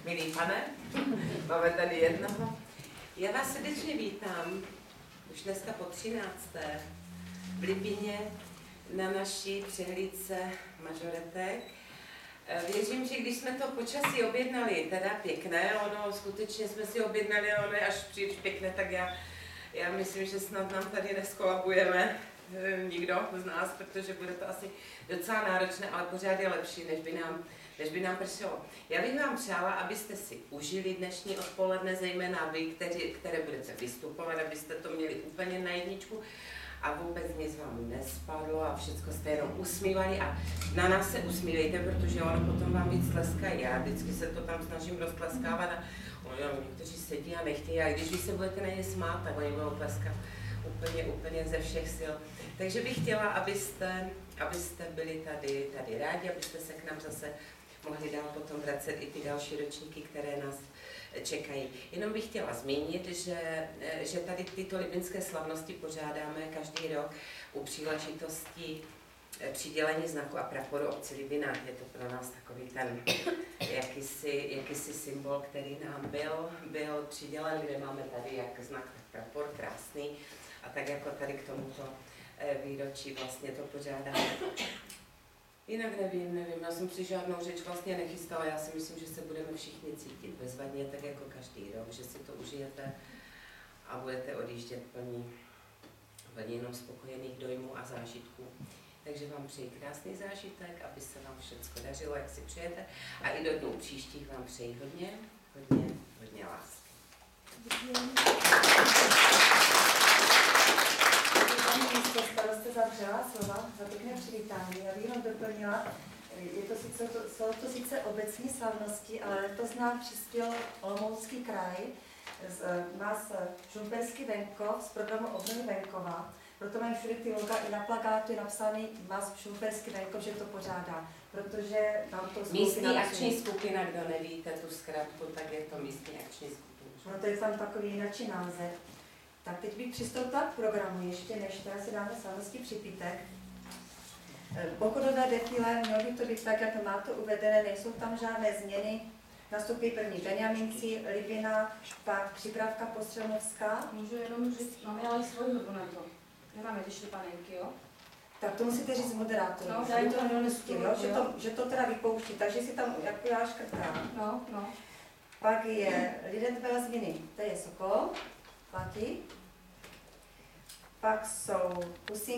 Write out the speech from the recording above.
Milý pane, máme tady jednoho. Já vás srdečně vítám, už dneska po 13. v Lipině na naší přehlídce mažoretek. Věřím, že když jsme to počasí objednali, teda pěkné, ono skutečně jsme si objednali, ono je až příliš pěkné, tak já myslím, že snad nám tady neskolabujeme nikdo z nás, protože bude to asi docela náročné, ale pořád je lepší, než by nám pršelo. Já bych vám přála, abyste si užili dnešní odpoledne, zejména vy, které budete vystupovat, abyste to měli úplně na jedničku a vůbec nic vám nespadlo a všechno jste jenom usmívali a na nás se usmívejte, protože ono potom vám víc tleskají. Já vždycky se to tam snažím roztleskávat a někteří sedí a nechtějí a když vy se budete na ně smát, tak oni budou tleskat úplně ze všech sil. Takže bych chtěla, abyste byli tady rádi, abyste se k nám zase mohli dál potom vracet i ty další ročníky, které nás čekají. Jenom bych chtěla zmínit, že tady tyto libinské slavnosti pořádáme každý rok u příležitosti přidělení znaku a praporu obci Libina. Je to pro nás takový ten jakýsi symbol, který nám byl přidělen, kde máme tady jak znak, tak prapor, krásný. A tak jako tady k tomuto výročí vlastně to pořádáme. Jinak nevím, já jsem si žádnou řeč vlastně nechystala, já si myslím, že se budeme všichni cítit bezvadně, tak jako každý rok, že si to užijete a budete odjíždět plní jenom spokojených dojmů a zážitků. Takže vám přeji krásný zážitek, aby se vám všechno dařilo, jak si přejete a i do dnů příštích vám přeji hodně lásky. Starosta zavřela slova za pěkné přivítání. Já bych jenom doplnila, jsou to sice obecní slavnosti, ale letos nám přispěl Olomoucký kraj, má Šumperský venkov z programu Obnovy venkova. Proto mám všude ty loga i na plakátu je napsaný Vás Šumperský venkov, že to pořádá, protože nám to místní akční skupina, kdo nevíte tu zkratku, tak je to místní akční skupina. No to je tam takový jináčí název. Tak teď bych přistoupila k programu, ještě než teda si dáme slavnostní připitek. Pochodové defile, mělo by to být tak, jak máte uvedené, nejsou tam žádné změny. Nastoupí první Benjaminci, Libina, pak připravka Postřelnovská. Můžu jenom říct, máme ale svoji hudbu na to. Nemáme ty šlipanenky, jo? Tak to musíte říct moderátoru, no, aby to nenestili, že to teda vypouští, takže si tam jako já škrtám. No. Pak je Lident Velazminy, to je Sokol, platí. Pak jsou Husín